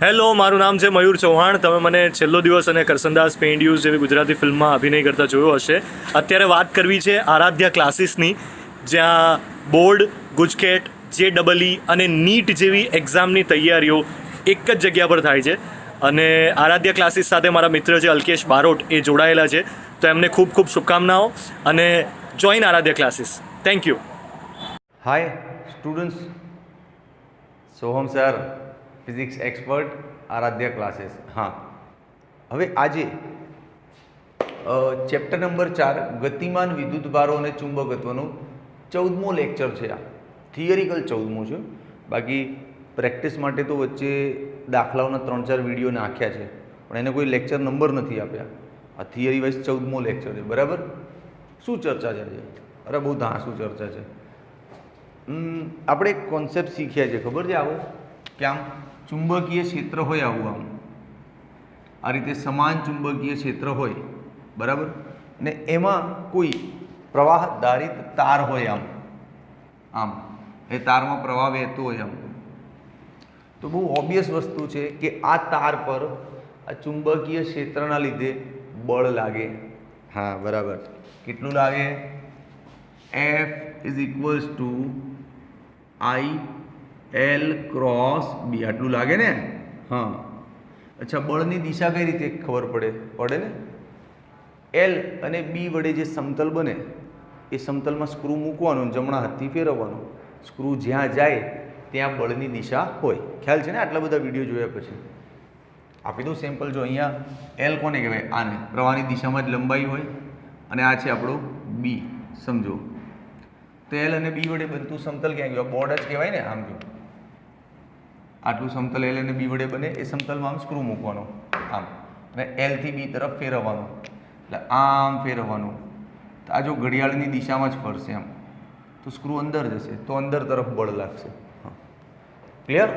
Hello, મારું નામ છે મયુર ચૌહાણ. તમે મને છેલ્લો દિવસ અને કરસનદાસ પેઇન્ડ્યુઝ જેવી ગુજરાતી ફિલ્મમાં અભિનય કરતા જોયો હશે. અત્યારે વાત કરવી છે આરાધ્યા ક્લાસીસની, જ્યાં બોર્ડ, ગુજકેટ, JEE અને નીટ જેવી એક્ઝામની તૈયારીઓ એક જ જગ્યા પર થાય છે. અને આરાધ્યા ક્લાસીસ સાથે મારા મિત્ર છે અલ્કેશ બારોટ, એ જોડાયેલા છે. તો એમને ખૂબ ખૂબ શુભકામનાઓ અને join Aaradhya classes. Thank you. Hi students, Soham sir, physics expert, Aaradhya classes. હા, હવે આજે ચેપ્ટર નંબર 4 ગતિમાન વિદ્યુતભારો અને ચુંબકત્વનું 14મો લેક્ચર છે. આ થિયરિકલ 14મો છે, બાકી પ્રેક્ટિસ માટે તો વચ્ચે દાખલાઓના 3-4 વિડીયો નાખ્યા છે, પણ એને કોઈ લેક્ચર નંબર નથી આપ્યા. આ થિયરી વાઇઝ 14મો લેક્ચર છે. બરાબર? શું ચર્ચા છે આજે? અરે બહુ ધાસુ ચર્ચા છે. આપણે એક કોન્સેપ્ટ શીખ્યા છે, ખબર છે? આવો કે આમ ચુંબકીય ક્ષેત્ર હોય, આવું આમ આ રીતે સમાન ચુંબકીય ક્ષેત્ર હોય, બરાબર, ને એમાં કોઈ પ્રવાહ ધારિત તાર હોય, આમ આમ એ તારમાં પ્રવાહ વહેતો હોય આમ. તો બહુ ઓબ્વિયસ વસ્તુ છે કે આ તાર પર આ ચુંબકીય ક્ષેત્રના લીધે બળ લાગે. હા, બરાબર. કેટલું લાગે? F is equals to IL cross B. આટલું લાગે ને? હા. અચ્છા, બળની દિશા કઈ રીતે ખબર પડે ને? L અને B વડે જે સમતલ બને એ સમતલમાં સ્ક્રૂ મૂકવાનું, જમણા હાથથી ફેરવવાનું. સ્ક્રૂ જ્યાં જાય ત્યાં બળની દિશા હોય. ખ્યાલ છે ને? આટલા બધા વિડીયો જોયા પછી આપી દઉં સેમ્પલ. જો અહીંયા L કોને કહેવાય? આને. પ્રવાહની દિશામાં જ લંબાઈ હોય, અને આ છે આપણો B. સમજો તો L અને B વડે બનતું સમતલ ક્યાં ગયું? બોર્ડ જ કહેવાય ને. આમ જો આટલું સમતલ L અને B વડે બને, એ સમતલમાં આમ સ્ક્રૂ મૂકવાનો, આમ, અને L થી B તરફ ફેરવવાનું, એટલે આમ ફેરવવાનું. તો આ જો ઘડિયાળની દિશામાં જ ફરશે આમ, તો સ્ક્રૂ અંદર જશે, તો અંદર તરફ બળ લાગશે. ક્લિયર?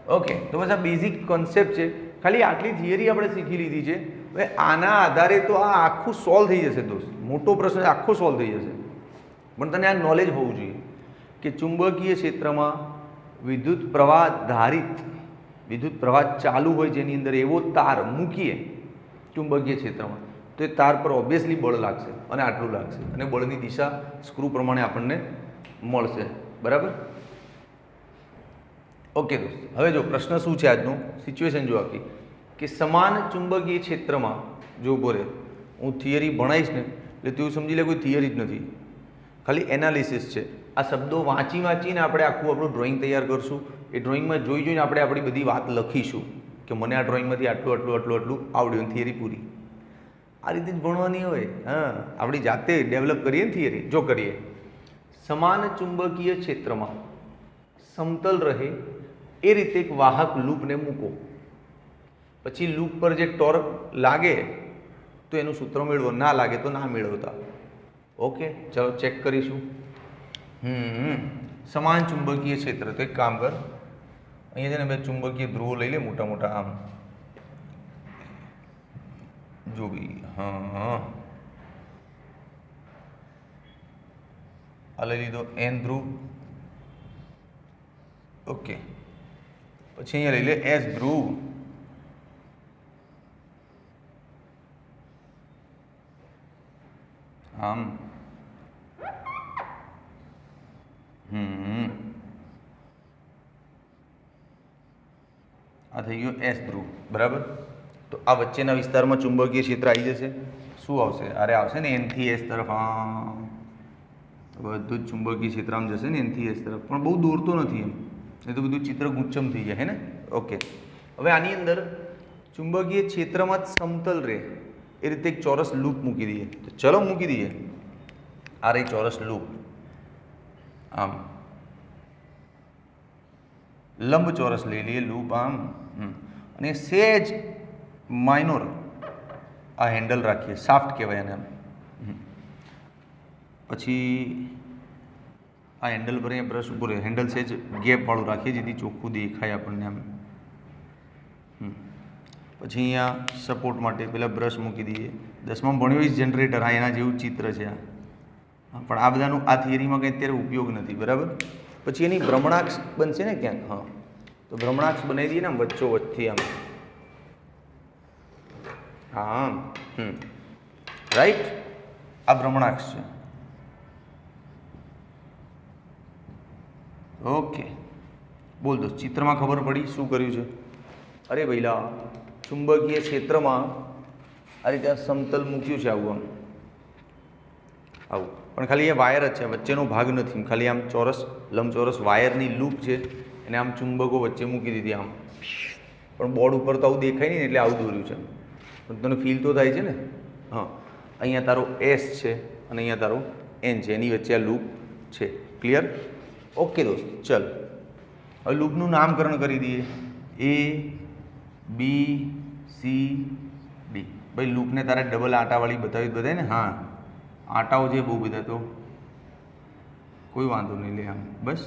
ઓકે. તો બસ આ બેઝિક કોન્સેપ્ટ છે. ખાલી આટલી થિયરી આપણે શીખી લીધી છે. હવે આના આધારે તો આ આખું સોલ્વ થઈ જશે દોસ્ત. મોટો પ્રશ્ન આખો સોલ્વ થઈ જશે. પણ તને આ નોલેજ હોવું જોઈએ કે ચુંબકીય ક્ષેત્રમાં વિદ્યુત પ્રવાહ ધારિત, વિદ્યુત પ્રવાહ ચાલુ હોય જેની અંદર એવો તાર મૂકીએ ચુંબકીય ક્ષેત્રમાં, તો એ તાર પર ઓબ્વિયસલી બળ લાગશે, અને આટલું લાગશે, અને બળની દિશા સ્ક્રૂ પ્રમાણે આપણને મળશે. બરાબર? ઓકે દોસ્ત. હવે જો પ્રશ્ન શું છે આજનું, સિચ્યુએશન જો આખી, કે સમાન ચુંબકીય ક્ષેત્રમાં, જો ઉભો રહે, હું થિયરી ભણાવીશ ને એટલે તું સમજી લે કોઈ થિયરી જ નથી, ખાલી એનાલિસિસ છે. આ શબ્દો વાંચીને આપણે આખું આપણું ડ્રોઈંગ તૈયાર કરશું. એ ડ્રોઈંગમાં જોઈને આપણે આપણી બધી વાત લખીશું કે મને આ ડ્રોઈંગમાંથી આટલું આવડ્યું, થિયરી પૂરી. આ રીતે જ ભણવાની હોય. હા, આપણી જાતે ડેવલપ કરીએ ને થિયરી. જો કરીએ, સમાન ચુંબકીય ક્ષેત્રમાં સમતલ રહે એ રીતે એક વાહક લૂપને મૂકો. પછી લૂપ પર જે ટોર્ક લાગે તો એનું સૂત્ર મેળવો, ના લાગે તો ના મેળવતા. ઓકે, ચલો ચેક કરીશું. સમાન ચુંબકીય ક્ષેત્ર. તો એક કામ કર, અહીંયા છે ને બે ચુંબકીય ધ્રુવો લઈ લે, મોટા મોટા, આમ જો ભાઈ. હા, આ લઈ લીધો N ધ્રુવ. ઓકે, પછી અહીંયા લઈ લે S ધ્રુવ. આમ આ થઈ ગયો S ધ્રુવ. બરાબર? તો આ વચ્ચેના વિસ્તારમાં ચુંબકીય ક્ષેત્ર આવી જશે. શું આવશે? અરે આવશે ને N થી S તરફ. હા, બધું જ ચુંબકીય ક્ષેત્ર આમ જશે ને N થી S તરફ, પણ બહુ દોરતો નથી એમ, એ તો બધું ચિત્ર ગુચ્છમ થઈ જાય, હે ને? ઓકે. હવે આની અંદર ચુંબકીય ક્ષેત્રમાં જ સમતલ રહે એ રીતે એક ચોરસ લૂપ મૂકી દઈએ. તો ચલો મૂકી દઈએ. આ રહી ચોરસ લૂપ. આમ લંબ ચોરસ લઈ લઈએ લૂપ, આમ, અને સેજ માઇનોર આ હેન્ડલ રાખીએ, શાફ્ટ કહેવાય એને. પછી આ હેન્ડલ પર અહીંયા બ્રશ ઉપર હેન્ડલ સેજ ગેપવાળું રાખીએ જેથી ચોખ્ખું દેખાય આપણને આમ. પછી અહીંયા સપોર્ટ માટે પેલા બ્રશ મૂકી દઈએ. 10માં ભણ્યો જનરેટર. હા, એના જેવું ચિત્ર છે આ. પણ આ બધાનું આ થિયરીમાં કંઈ અત્યારે ઉપયોગ નથી. બરાબર? પછી એની ભ્રમણાક્ષ બનશે ને ક્યાંક. હા, તો ભ્રમણાક્ષ બનાવી દઈએ ને આમ વચ્ચો વચ્ચથી આમ, આમ, રાઈટ, આ ભ્રમણાક્ષ છે. ઓકે, બોલ દોસ્ત, ચિત્રમાં ખબર પડી શું કર્યું છે? અરે ભઈલા, ચુંબકીય ક્ષેત્રમાં આ રીતે આ સમતલ મૂક્યું છે, આવું આવું, પણ ખાલી એ વાયર જ છે, વચ્ચેનો ભાગ નથી, ખાલી આમ ચોરસ લંબચોરસ વાયરની લૂપ છે, અને આમ ચુંબકો વચ્ચે મૂકી દીધી આમ. પણ બોર્ડ ઉપર તો આવું દેખાય નહીં એટલે આવું દોર્યું છે, પણ તને ફીલ તો થાય છે ને? હા, અહીંયા તારો એસ છે અને અહીંયા તારો એન છે, એની વચ્ચે આ લૂપ છે. ક્લિયર? ઓકે દોસ્ત, ચલ હવે લૂપનું નામકરણ કરી દઈએ. એ બી સી ડી. ભાઈ લૂપને તારે ડબલ આંટાવાળી બતાવી બધાય ને? હા, આંટાઓ છે બહુ બધા, તો કોઈ વાંધો નહીં, લે આમ બસ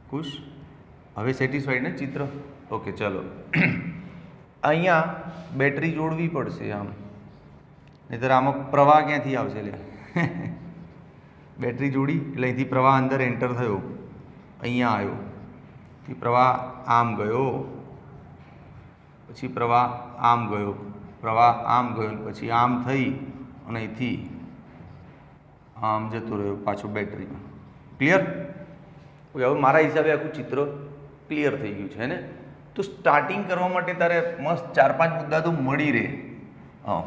ખુશ. હવે સેટિસ્ફાઈડ ને ચિત્ર? ઓકે, ચલો અહીંયા બેટરી જોડવી પડશે આમ, નહીંતર આમાં પ્રવાહ ક્યાંથી આવશે? લે બેટરી જોડી એટલે અહીંથી પ્રવાહ અંદર એન્ટર થયો, અહીંયા આવ્યો, પછી પ્રવાહ આમ ગયો, પછી પ્રવાહ આમ ગયો, પ્રવાહ આમ ગયો, પછી આમ થઈ અને અહીંથી આમ જતો રહ્યો પાછો બેટરીમાં. ક્લિયર? હવે મારા હિસાબે આખું ચિત્ર ક્લિયર થઈ ગયું છે ને? તો સ્ટાર્ટિંગ કરવા માટે તારે મસ્ત 4-5 મુદ્દા તો મળી રહે. હા,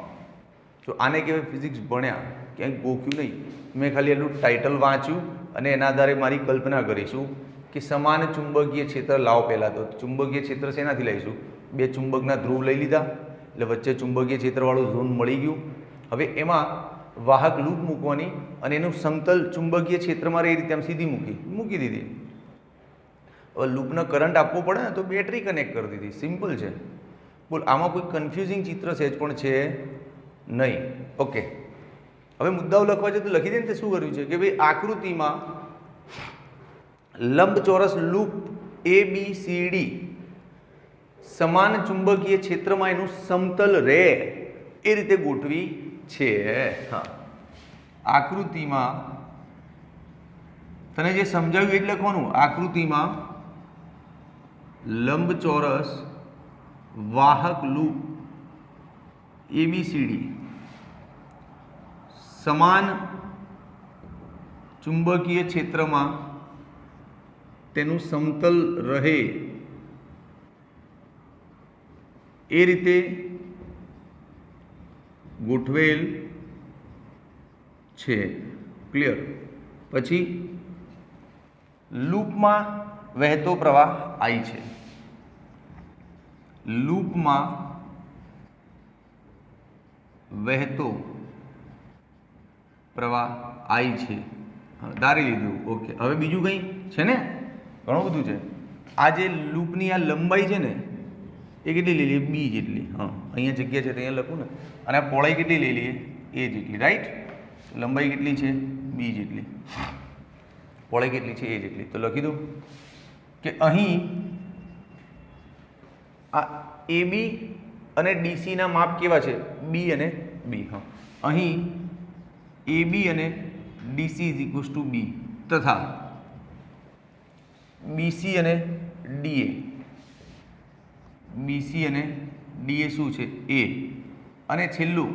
તો આને કહેવાય ફિઝિક્સ ભણ્યા, ક્યાંય ગોખ્યું નહીં. મેં ખાલી એનું ટાઇટલ વાંચ્યું અને એના આધારે મારી કલ્પના કરીશું કે સમાન ચુંબકીય ક્ષેત્ર લાવો. પહેલાં તો ચુંબકીય ક્ષેત્ર શેનાથી લઈશું? 2 ચુંબકના ધ્રુવ લઈ લીધા એટલે વચ્ચે ચુંબકીય ક્ષેત્રવાળું ઝોન મળી ગયું. હવે એમાં વાહક લૂપ મૂકવાની અને એનું સમતલ ચુંબકીય ક્ષેત્રમાં એ રીતે આમ સીધી મૂકી દીધી. હવે લૂપનો કરંટ આપવો પડે ને, તો બેટરી કનેક્ટ કરી દીધી. સિમ્પલ છે. બોલ, આમાં કોઈ કન્ફ્યુઝિંગ ચિત્ર સહેજ પણ છે નહીં. ઓકે, હવે મુદ્દાઓ લખવા છે તો લખી દે ને. તે શું કર્યું છે કે ભાઈ આકૃતિમાં લંબચોરસ લૂપ એ બી સી ડી સમાન ચુંબકીય ક્ષેત્રમાં એનું સમતલ રહે એ રીતે ગોઠવી છે. હા, આકૃતિમાં તને જે સમજાવ્યું એટલે લખવાનું. આકૃતિમાં લંબચોરસ વાહક લૂપ એબીસીડી સમાન ચુંબકીય ક્ષેત્રમાં તેનું સમતલ રહે એ રીતે ગોઠવેલ છે. ક્લિયર? પછી લૂપમાં વહેતો પ્રવાહ I છે. લૂપમાં વહેતો પ્રવાહ I છે, ધારી લીધું. ઓકે, હવે બીજું કંઈ છે ને? ઘણું બધું છે. આ જે લૂપની આ લંબાઈ છે ને, એ કેટલી લઈ લઈએ? બી જેટલી. હા, અહીંયા જગ્યા છે તો અહીંયા લખું ને. અને આ પહોળાઈ કેટલી લઈ લઈએ? એ જેટલી. રાઈટ? લંબાઈ કેટલી છે? બી જેટલી. પહોળાઈ કેટલી છે? એ જેટલી. તો લખી દો કે અહીં આ એ બી અને ડીસીના માપ કેવા છે? બી અને બી. હા, અહીં એ બી અને ડીસી ઇઝ ઇક્વલ્સ ટુ બી તથા બીસી અને ડીએ. બીસી અને ડીએ શું છે? એ. અને છેલ્લું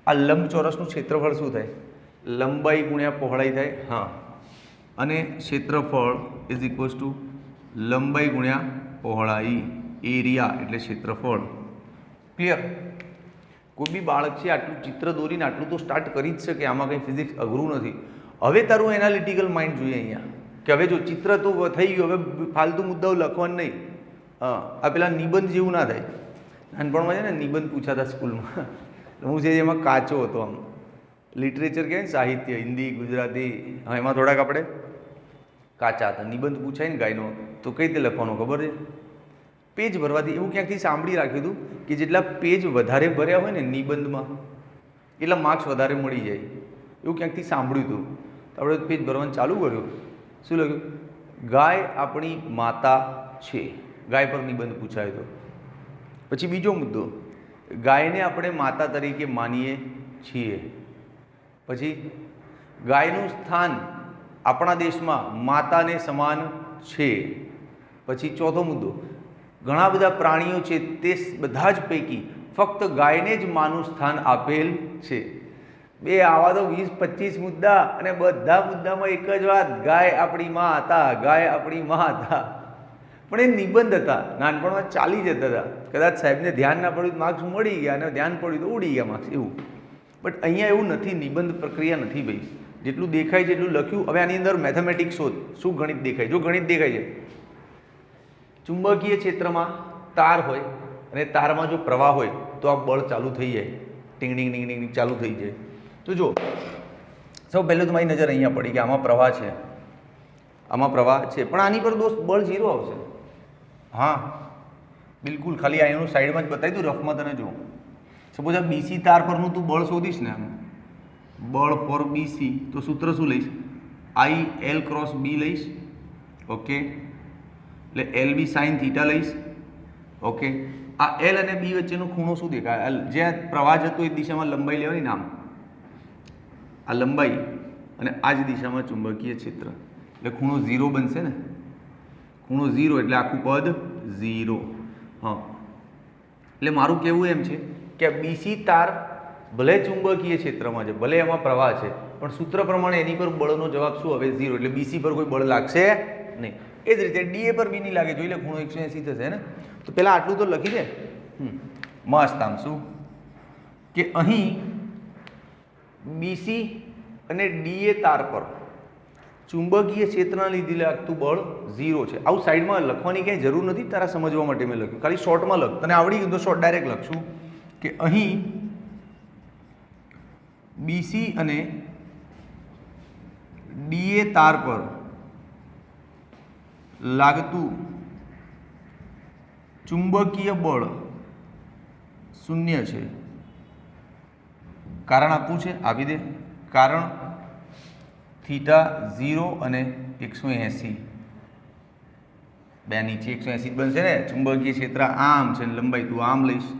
આ લંબચોરસનું ક્ષેત્રફળ શું થાય? લંબાઈ ગુણ્યા પહોળાઈ થાય. હા, અને ક્ષેત્રફળ ઇઝ ઇક્વલ્સ ટુ લંબાઈ ગુણ્યા પહોળાઈ. એરિયા એટલે ક્ષેત્રફળ. ક્લિયર? કોઈ બી બાળક છે આટલું ચિત્ર દોરીને આટલું તો સ્ટાર્ટ કરી જ શકે. આમાં કંઈ ફિઝિક્સ અઘરું નથી. હવે તારું એનાલિટિકલ માઇન્ડ જોઈએ અહીંયા કે હવે જો ચિત્ર તો થઈ ગયું, હવે ફાલતુ મુદ્દાઓ લખવાનું નહીં. હા, આ પેલા નિબંધ જેવું ના થાય. નાનપણમાં છે ને નિબંધ પૂછાતા સ્કૂલમાં, હું છે એમાં કાચો હતો. આમ લિટરેચર કહેવાય ને, સાહિત્ય, હિન્દી, ગુજરાતી, હા એમાં થોડાક આપણે કાચા હતા. નિબંધ પૂછાય ને ગાયનો તો કઈ રીતે લખવાનો ખબર છે? પેજ ભરવાથી. એવું ક્યાંકથી સાંભળી રાખ્યું હતું કે જેટલા પેજ વધારે ભર્યા હોય ને નિબંધમાં એટલા માર્ક્સ વધારે મળી જાય. એવું ક્યાંકથી સાંભળ્યું હતું. તો આપણે પેજ ભરવાનું ચાલુ કર્યું. શું લખ્યું? ગાય આપણી માતા છે. ગાય પર નિબંધ પૂછાયો હતો. પછી બીજો મુદ્દો, ગાયને આપણે માતા તરીકે માનીએ છીએ. પછી ગાયનું સ્થાન આપણા દેશમાં માતાને સમાન છે. પછી ચોથો મુદ્દો, ઘણા બધા પ્રાણીઓ છે તે બધા જ પૈકી ફક્ત ગાયને જ માનું સ્થાન આપેલ છે. બે આવા તો 20-25 મુદ્દા અને બધા મુદ્દામાં એક જ વાત, ગાય આપણી માં હતા, ગાય આપણી માં હતા. પણ એ નિબંધ હતા, નાનપણમાં ચાલી જતા હતા. કદાચ સાહેબને ધ્યાન ના પડ્યું તો માર્ક્સ મળી ગયા, અને ધ્યાન પડ્યું તો ઉડી ગયા માર્ક્સ, એવું. બટ અહીંયા એવું નથી, નિબંધ પ્રક્રિયા નથી ભાઈ. જેટલું દેખાય છે એટલું લખ્યું. હવે આની અંદર મેથેમેટિક્સ શોધ, શું ગણિત દેખાય? જો ગણિત દેખાય છે, ચુંબકીય ક્ષેત્રમાં તાર હોય અને તારમાં જો પ્રવાહ હોય તો આ બળ ચાલુ થઈ જાય, ટીંગ ટીંગ ટીંગ ટીંગ ચાલુ થઈ જાય. તો જો સૌ પહેલું તમારી નજર અહીંયા પડી કે આમાં પ્રવાહ છે, આમાં પ્રવાહ છે, પણ આની પર દોસ્ત બળ 0 આવશે. હા બિલકુલ, ખાલી અહીંનું સાઈડમાં જ બતાવી દઉં રફમાં તને. જો સપોઝ આ બીસી તાર પરનું તું બળ શોધીશ ને, આનું બળ ફોર બીસી, તો સૂત્ર શું લઈશ? આઈ એલ ક્રોસ બી લઈશ. ઓકે, એટલે એલ બી સાઇન થીટા લઈશ. ઓકે, આ એલ અને બી વચ્ચેનો ખૂણો શું દેખાય? જ્યાં પ્રવાહ જતો એ દિશામાં લંબાઈ લેવાની, નામ આ લંબાઈ, અને આ જ દિશામાં ચુંબકીય ક્ષેત્ર, એટલે ખૂણો 0 બનશે ને. ખૂણો 0 એટલે આખું પદ 0. હા, એટલે મારું કહેવું એમ છે કે બીસી તાર ભલે ચુંબકીય ક્ષેત્રમાં છે, ભલે એમાં પ્રવાહ છે, પણ સૂત્ર પ્રમાણે એની પર બળનો જવાબ શું આવે? 0. એટલે બીસી પર કોઈ બળ લાગશે નહીં. એ જ રીતે ડીએ પર બી નહીં લાગે, જોઈ લે, ખૂણો 180 થશે ને. તો પહેલાં આટલું તો લખી દે. મસ્ત. આમ શું કે અહીં બીસી અને ડીએ તાર પર ચુંબકીય ક્ષેત્રના લીધે લાગતું બળ 0 છે. આવું સાઈડમાં લખવાની ક્યાંય જરૂર નથી, તારા સમજવા માટે મેં લખ્યું. ખાલી શોર્ટમાં લખ, તને આવડી ગયું તો શોર્ટ ડાયરેક્ટ લખશું કે અહીં બીસી અને ડીએ તાર પર લાગતું ચુંબકીય બળ 0 છે. કારણ આપવું છે, આપી દે. કારણ થીટા 0 અને 180, બે નીચે 180 બનશે ને. ચુંબકીય ક્ષેત્ર આમ છે, લંબાઈ તું આમ લઈશ.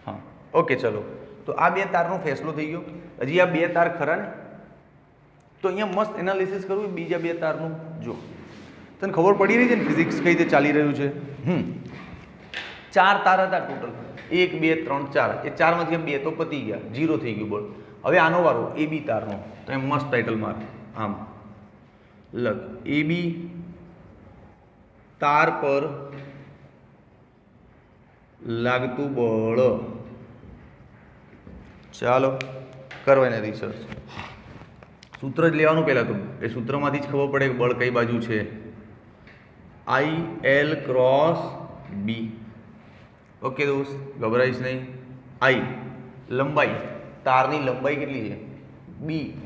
હા, ઓકે, ચલો. તો આ બે તારનો ફેસલો થઈ ગયો. હજી આ બે તાર ખરા ને, તો અહીંયા મસ્ત એનાલિસિસ કરવું બીજા બે તારનું. જો તને ખબર પડી રહી છે ને ફિઝિક્સ કઈ રીતે ચાલી રહ્યું છે. 4 તાર હતા ટોટલ, 1 2 3 4. એ 4 માંથી 2 તો પતી ગયા, 0 થઈ ગયું બળ. હવે આનો વારો એ બી તારનો, તો એમ મસ્ત ટાઇટલ માર, આમ લખ, એ બી તાર પર લાગતું બળ. ચાલો કરો એને રિસર્ચ. સૂત્ર જ લેવાનું પહેલાં તો, એ સૂત્રમાંથી જ ખબર પડે કે બળ કઈ બાજુ છે. I L cross B. Okay દોસ્ત, ગભરાઈશ નહીં. આઈ લંબાઈ, તારની લંબાઈ કેટલી છે?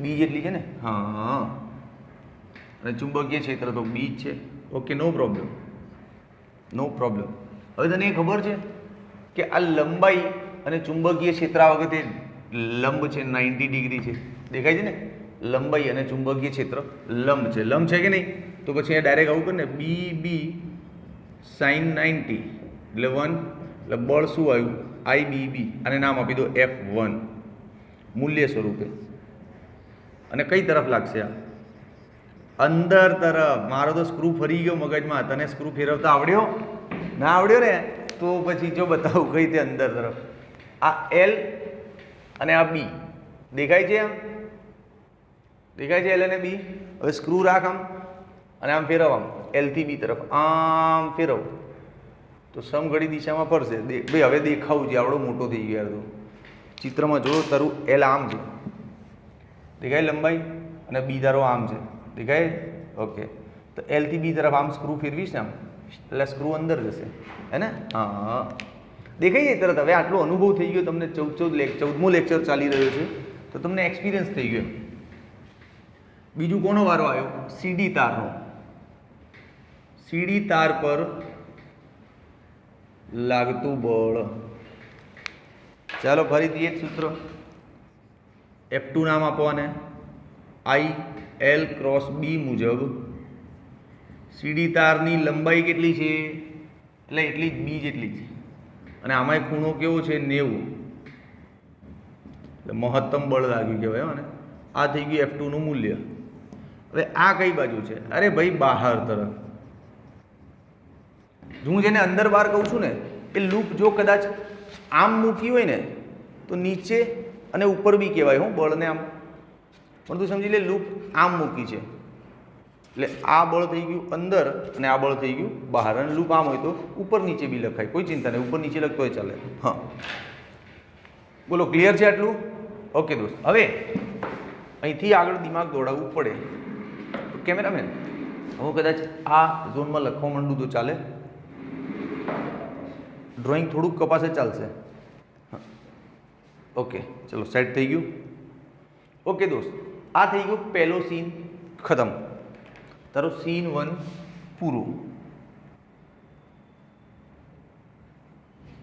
બી જેટલી છે ને. હા, અને ચુંબકીય ક્ષેત્ર તો બી જ છે. ઓકે, નો પ્રોબ્લેમ, નો પ્રોબ્લેમ. હવે તને એ ખબર છે કે આ લંબાઈ અને ચુંબકીય ક્ષેત્ર આ વખતે લંબ છે, 90 ડિગ્રી છે, દેખાય છે ને. લંબાઈ અને ચુંબકીય ક્ષેત્ર લંબ છે. લંબ છે કે નહીં? તો પછી અહીંયા ડાયરેક્ટ આવું કર ને, બી બી સાઇન 90 એટલે 1. એટલે બળ શું આવ્યું? આઈ બી બી. અને નામ આપી દો F1 મૂલ્ય સ્વરૂપે. અને કઈ તરફ લાગશે? આ અંદર તરફ. મારો તો સ્ક્રૂ ફરી ગયો મગજમાં. તને સ્ક્રૂ ફેરવતા આવડ્યો? ના આવડ્યો ને? તો પછી જો બતાવું કઈ રીતે અંદર તરફ. આ એલ અને આ બી દેખાય છે? આમ દેખાય છે એલ અને બી. હવે સ્ક્રૂ રાખ આમ અને આમ ફેરવ, આમ એલ થી બી તરફ આમ ફેરવ તો સમઘડી દિશામાં ફરશે. ભાઈ હવે દેખાવું છે, આવડો મોટો થઈ ગયો યાર. તો ચિત્રમાં જો તારું એલ આમ છે, દેખાય લંબાઈ, અને બી તારો આમ છે, દેખાય? ઓકે, તો એલ થી બી તરફ આમ સ્ક્રૂ ફેરવીશ ને આમ, એટલે સ્ક્રૂ અંદર જશે, હે ને? હા, દેખાય છે તરત. હવે આટલો અનુભવ થઈ ગયો તમને. 14મો લેક્ચર ચાલી રહ્યો છે, તો તમને એક્સપિરિયન્સ થઈ ગયો. બીજું કોનો વારો આવ્યો? સીડી તારનો. સીડી તાર પર લાગતું બળ. ચાલો ફરીથી એક સૂત્ર, F2 નામ આપો અને આઈ એલ ક્રોસ બી મુજબ સીડી તારની લંબાઈ કેટલી છે? એટલે એટલી જ બી જેટલી છે. અને આમાં ખૂણો કેવો છે? 90. એટલે મહત્તમ બળ લાગ્યું કહેવાય. અને આ થઈ ગયું F2 નું મૂલ્ય. હવે આ કઈ બાજુ છે? અરે ભાઈ બહાર તરફ. હું જેને અંદર બહાર કહું છું ને એ લૂપ જો કદાચ આમ મૂકી હોય ને તો નીચે અને ઉપર બી કહેવાય હું બળને આમ, પણ તું સમજી લે લૂપ આમ મૂકી છે એટલે આ બળ થઈ ગયું અંદર અને આ બળ થઈ ગયું બહાર, અને લૂપ આમ હોય તો ઉપર નીચે બી લખાય, કોઈ ચિંતા નહીં, ઉપર નીચે લખતો હોય ચાલે. હા બોલો, ક્લિયર છે આટલું? ઓકે દોસ્ત, હવે અહીંથી આગળ દિમાગ દોડાવવું પડે. કેમેરામેન, હું કદાચ આ ઝોનમાં લખવા માંડું તો ચાલે? ડ્રોઈંગ થોડુંક કપાસે ચાલશે? ઓકે ચલો, સેટ થઈ ગયું. ઓકે દોસ્ત, આ થઈ ગયો પહેલો સીન ખતમ, તારો સીન 1 પૂરું.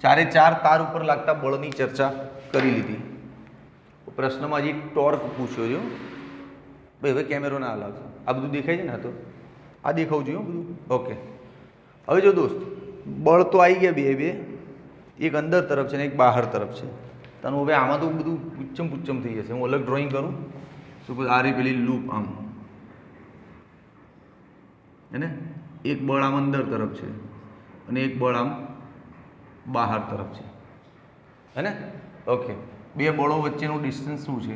4 તાર ઉપર લાગતા બળની ચર્ચા કરી લીધી. પ્રશ્નમાં હજી ટોર્ક પૂછ્યો છે ભાઈ. હવે કેમેરો ના હલાવશો, આ બધું દેખાય છે ને? આ તો આ દેખાવું જોઈએ બધું. ઓકે, હવે જો દોસ્ત, બળ તો આવી ગયા બે બે, એક અંદર તરફ છે ને એક બહાર તરફ છે. તને હવે આમાં તો બધું પૂચ્ચમ થઈ જશે. હું અલગ ડ્રોઈંગ કરું. સપોઝ આ રહી પેલી લૂપ આમ, હે ને? એક બળ આમ અંદર તરફ છે અને એક બળ આમ બહાર તરફ છે, હે ને? ઓકે, બે બળો વચ્ચેનું ડિસ્ટન્સ શું છે?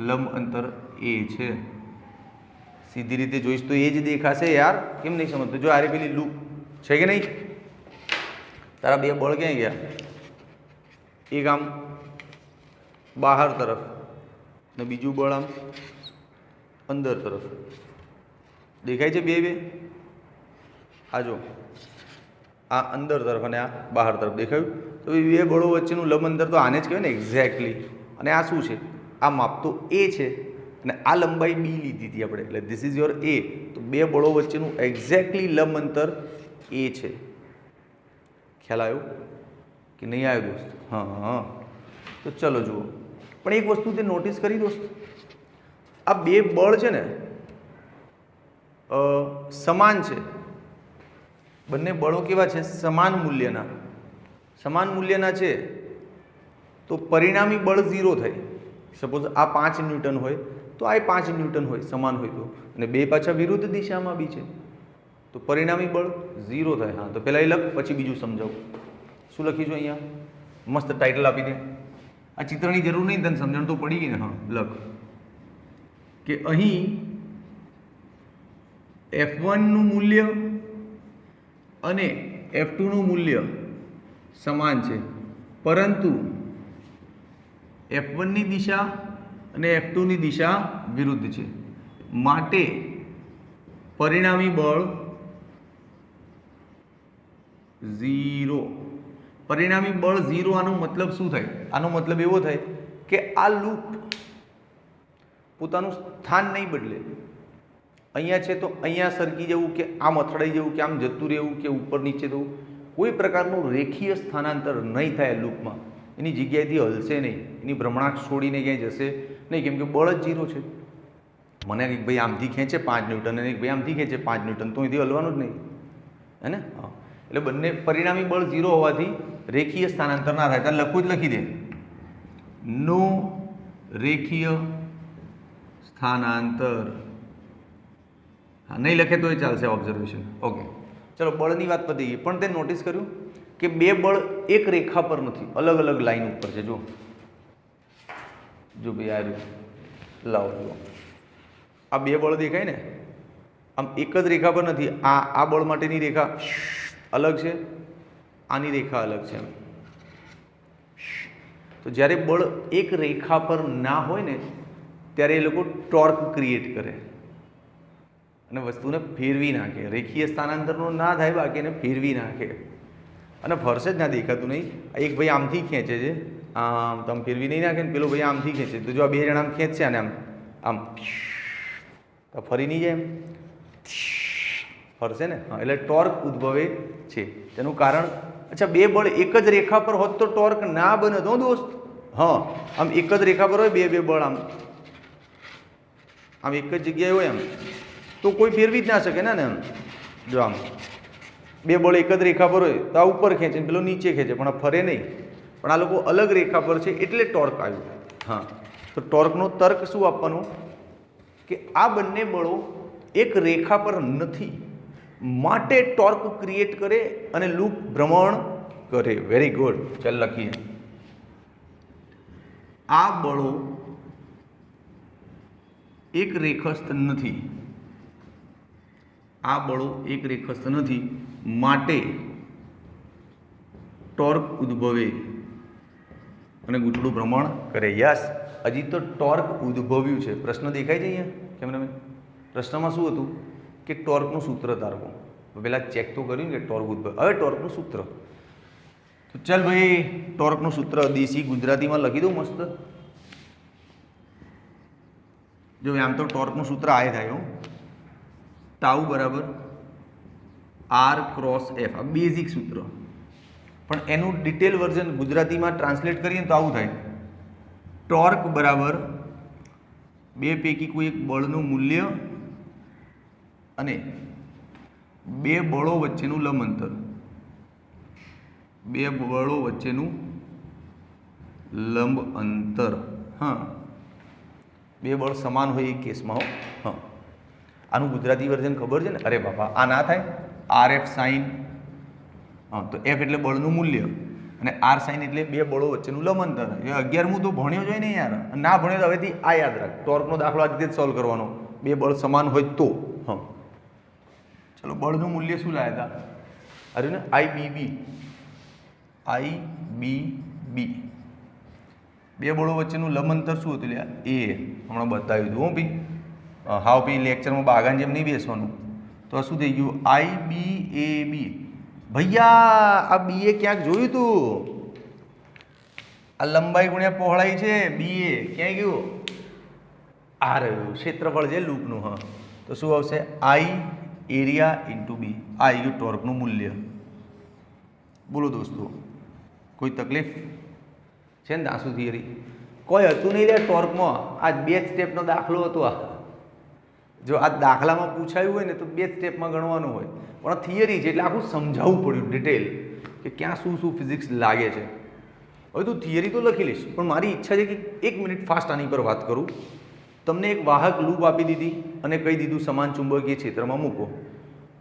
લંબ અંતર એ છે. સીધી રીતે જોઈશ તો એ જ દેખાશે યાર, કેમ નહીં સમજતો? જો આ રહી પેલી લૂપ છે કે નહીં? તારા બે બળ ક્યાં ગયા? એક આમ બહાર તરફ ને બીજું બળ આમ અંદર તરફ. દેખાય છે બે બે? આ જો, આ અંદર તરફ અને આ બહાર તરફ દેખાયું? તો બે બળો વચ્ચેનું લંબ અંતર તો આને જ કહેવાય ને, એક્ઝેક્ટલી. અને આ શું છે? આ માપ તો એ છે અને આ લંબાઈ બી લીધી હતી આપણે, એટલે ધીસ ઇઝ યોર એ. તો બે બળો વચ્ચેનું એક્ઝેક્ટલી લંબ અંતર એ છે. ખ્યાલ આવ્યો કે નહીં આવ્યો દોસ્ત? હા. તો ચલો જુઓ, પણ એક વસ્તુ તે નોટિસ કરી દોસ્ત, આ બે બળ છે ને સમાન છે. બંને બળો કેવા છે? સમાન મૂલ્યના. સમાન મૂલ્યના છે તો પરિણામી બળ 0 થાય. સપોઝ આ 5 ન્યૂટન હોય તો આ 5 ન્યૂટન હોય, સમાન હોય તો, અને બે પાછા વિરુદ્ધ દિશામાં બી છે તો પરિણામી બળ 0 થાય. હા, તો પહેલાં એ લખ, પછી બીજું સમજાવું. શું લખીશું અહીંયા? મસ્ત ટાઇટલ આપી દે. આ ચિત્રની જરૂર નહીં, તને સમજણ તો પડી ગઈ ને? હા, લખ કે અહીં F1 નું મૂલ્ય અને F2 નું મૂલ્ય સમાન છે, પરંતુ F1 ની દિશા અને F2 ની દિશા વિરુદ્ધ છે. માટે પરિણામી બળ 0. પરિણામી બળ 0. આનો મતલબ શું થાય? આનો મતલબ એવો થાય કે આ લૂપ પોતાનું સ્થાન નહીં બદલે. અહીંયા છે તો અહીંયા સરકી જવું, કે આમ અથડાઈ જવું, કે આમ જતું રહેવું, કે ઉપર નીચે થવું, કોઈ પ્રકારનું રેખીય સ્થાનાંતર નહીં થાય લૂપમાં. એની જગ્યાએથી હલશે નહીં, એની ભ્રમણાક્ષ છોડીને ક્યાંય જશે નહીં, કેમ કે બળ જ 0 છે. મને એક ભાઈ આમથી ખેંચે 5 ન્યૂટન અને એક ભાઈ આમથી ખેંચે 5 ન્યૂટન, તો અહીંથી હલવાનું જ નહીં, હે ને? હા, એટલે બંને પરિણામી બળ 0 હોવાથી રેખીય સ્થાનાંતર ના થાય. ત્યારે લખવું જ લખી દે, નો રેખીય સ્થાનાંતર. હા, નહીં લખે તો એ ચાલશે, ઓબ્ઝર્વેશન. ઓકે, ચલો, બળની વાત પતી ગઈ. પણ તે નોટિસ કર્યું કે બે બળ એક રેખા પર નથી, અલગ અલગ લાઈન ઉપર છે. જો ભાઈ આ રહ્યું, લાવો જુઓ, આ બે બળ દેખાય ને? આમ એક જ રેખા પર નથી. આ બળ માટેની રેખા અલગ છે, આની રેખા અલગ છે. તો જ્યારે બળ એક રેખા પર ના હોય ને ત્યારે એ લોકો ટોર્ક ક્રિએટ કરે અને વસ્તુને ફેરવી નાખે. રેખીય સ્થાનાંતરનો ના થાય, બાકી એને ફેરવી નાખે અને ફરશે જ ના, દેખાતું નહીં. એક ભાઈ આમથી ખેંચે છે, આમ તમે ફેરવી નહીં નાખે ને, પેલો ભાઈ આમથી ખેંચે, તો જો આ બે જણા આમ ખેંચશે અને આમ તો ફરી નહીં જાય, એમ ફરશે ને? હા, એટલે ટોર્ક ઉદ્ભવે છે. તેનું કારણ, અચ્છા, બે બળ એક જ રેખા પર હોત તો ટોર્ક ના બને તો દોસ્ત. હા, આમ એક જ રેખા પર હોય બે બળ, આમ એક જ જગ્યાએ હોય એમ, તો કોઈ ફેરવી જ ના શકે ને. એમ જો આમ બે બળ એક જ રેખા પર હોય તો આ ઉપર ખેંચે, પેલો નીચે ખેંચે, પણ આ ફરે નહીં. પણ આ લોકો અલગ રેખા પર છે એટલે ટોર્ક આવ્યું. હા, તો ટોર્કનો તર્ક શું આપવાનો? કે આ બંને બળો એક રેખા પર નથી, માટે ટોર્ક ક્રિએટ કરે અને લૂપ ભ્રમણ કરે. Very good. ચાલ લખીએ. આ બળો એક રેખસ્થ નથી. આ બળો એક રેખસ્થ નથી માટે ટોર્ક ઉદ્ભવે અને ગૂંચળું ભ્રમણ કરે. યસ, હજી તો ટોર્ક ઉદ્ભવ્યું છે. પ્રશ્ન દેખાય છે અહીંયા કેમેરામેન? પ્રશ્નમાં શું હતું કે ટોર્કનું સૂત્ર તારવું. પહેલાં ચેક તો કર્યું કે ટોર્ક ઉદ્ભવ. હવે ટોર્કનું સૂત્ર. તો ચાલ ભાઈ, ટોર્કનું સૂત્ર દેશી ગુજરાતીમાં લખી દઉં મસ્ત. જો આમ તો ટોર્કનું સૂત્ર આ થાય હો, ટાઉ બરાબર આર ક્રોસ એફ. આ બેઝિક સૂત્ર, પણ એનું ડિટેલ વર્ઝન ગુજરાતીમાં ટ્રાન્સલેટ કરીએ તો આવું થાય. ટોર્ક બરાબર બે પૈકી કોઈ એક બળનું મૂલ્ય અને બે બળો વચ્ચેનું લંબ અંતર. બે બળો વચ્ચેનું લંબ અંતર. હા, બે બળ સમાન હોય એ કેસમાં હો. હા, આનું ગુજરાતી વર્ઝન ખબર છે ને? અરે બાપા, આ ના થાય. R F sine. હા, તો એફ એટલે બળનું મૂલ્ય અને આર સાઇન એટલે બે બળો વચ્ચેનું લંબ અંતર. એ 11મું તો ભણ્યો જ હોય ને યાર. ના ભણ્યો તો હવેથી આ યાદ રાખ. ટોર્કનો દાખલો આ રીતે જ સોલ્વ કરવાનો, બે બળ સમાન હોય તો. હા, ચલો, બળનું મૂલ્ય શું લાવ્યા હતા? અરે ને આઈ બી બી. બે બળો વચ્ચેનું લંબ અંતર શું હતું? લ્યા એ હમણાં બતાવ્યું હતું. હું ભાઈ હાવ ભાઈ લેક્ચરમાં બાગાન જેમ નહીં બેસવાનું. તો આ શું થઈ ગયું? આઈ બી એ બી. ભૈયા, આ બી એ ક્યાંક જોયું તું? આ લંબાઈ ગુણ્યા પહોળાઈ છે. બી એ ક્યાંય ગયું? આ રહ્યું ક્ષેત્રફળ છે લૂપનું. હા, તો શું આવશે? આઈ એરિયા ઇન્ટુ બી. આ આવી ગયું ટોર્કનું મૂલ્ય. બોલો દોસ્તો, કોઈ તકલીફ છે ને? દાસુ થિયરી કોઈ હતું નહીં રે ટોર્કમાં. આ બે જ સ્ટેપનો દાખલો હતો. આ જો આ દાખલામાં પૂછાયું હોય ને તો બે સ્ટેપમાં ગણવાનું હોય, પણ થિયરી છે એટલે આખું સમજાવવું પડ્યું ડિટેલ કે ક્યાં શું શું ફિઝિક્સ લાગે છે. હવે તું થિયરી તો લખી લઈશ, પણ મારી ઈચ્છા છે કે 1 મિનિટ ફાસ્ટ આની પર વાત કરું. તમને એક વાહક લૂપ આપી દીધી અને કહી દીધું સમાન ચુંબકીય ક્ષેત્રમાં મૂકો.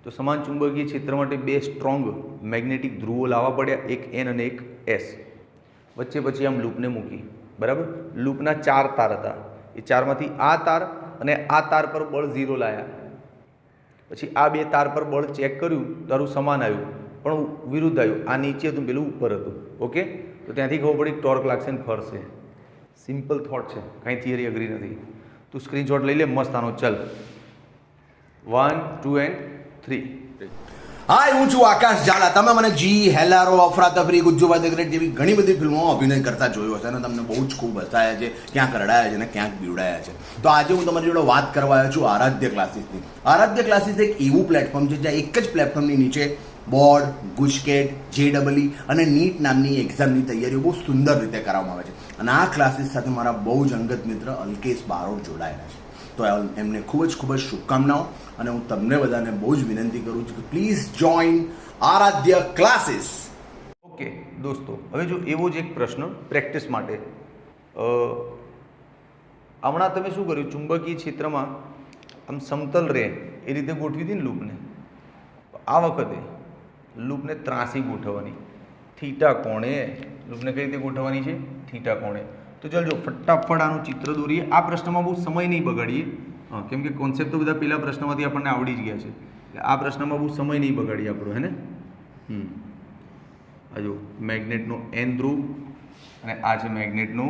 તો સમાન ચુંબકીય ક્ષેત્ર માટે બે સ્ટ્રોંગ મેગ્નેટિક ધ્રુવો લાવવા પડ્યા, એક એન અને એક એસ. વચ્ચે પછી આમ લૂપને મૂકી. બરાબર? લૂપના 4 તાર હતા. એ 4માંથી આ તાર અને આ તાર પર બળ 0 લાયા. પછી આ બે તાર પર બળ ચેક કર્યું, તારું સમાન આવ્યું પણ વિરુદ્ધ આવ્યું. આ નીચે હતું, પેલું ઉપર હતું. ઓકે, તો ત્યાંથી ખબર પડી ટોર્ક લાગશે ને ફરશે. સિમ્પલ થોટ છે, કાંઈ થિયરી અઘરી નથી. તું સ્ક્રીનશોટ લઈ લે મસ્ત આનો. ચલ, 1 2 એન્ડ 3. હાય, હું છું આકાશ ઝાલા. તમે મને જી, હેલારો, અફરાતફરી, ગુજ્જુભાઈ ધ ગ્રેટ જેવી ઘણી બધી ફિલ્મોમાં અભિનય કરતા જોયો હશે અને તમને બહુ જ ખૂબ હસાયા છે, ક્યાંક રડાયા છે અને ક્યાંક બીવડાયા છે. તો આજે હું તમારી જોડે વાત કરવા આવ્યો છું આરાધ્ય ક્લાસીસની. આરાધ્ય ક્લાસીસ એક એવું પ્લેટફોર્મ છે જ્યાં એક જ પ્લેટફોર્મની નીચે બોર્ડ, ગુજકેટ, જેડબલઈ અને નીટ નામની એક્ઝામની તૈયારીઓ બહુ સુંદર રીતે કરવામાં આવે છે. અને આ ક્લાસીસ સાથે મારા બહુ જ અંગત મિત્ર અલ્કેશ બારોટ જોડાયેલા છે. તો એમને ખૂબ જ શુભકામનાઓ. અને હું તમને બધાને બહુ જ વિનંતી કરું છું કે please join Aaradhya classes. Okay દોસ્તો, હવે જો એવો જ એક પ્રશ્ન પ્રેક્ટિસ માટે. હમણાં તમે શું કર્યું? ચુંબકીય ક્ષેત્રમાં આમ સમતલ રહે એ રીતે ગોઠવી હતી ને લૂપને. આ વખતે લૂપને ત્રાસી ગોઠવવાની. થીટા કોણે લૂપને કઈ રીતે ગોઠવવાની છે? થીટા કોણે. તો ચાલ જો ફટાફટ આનું ચિત્ર દોરીએ. આ પ્રશ્નમાં બહુ સમય નહીં બગાડીએ. હા, કેમ કે કોન્સેપ્ટ તો બધા પહેલા પ્રશ્નમાંથી આપણને આવડી જ ગયા છે, એટલે આ પ્રશ્નમાં બહુ સમય નહીં બગાડીએ આપણો, હે ને? આ જો મેગ્નેટનો એન ધ્રુવ અને આ છે મેગ્નેટનો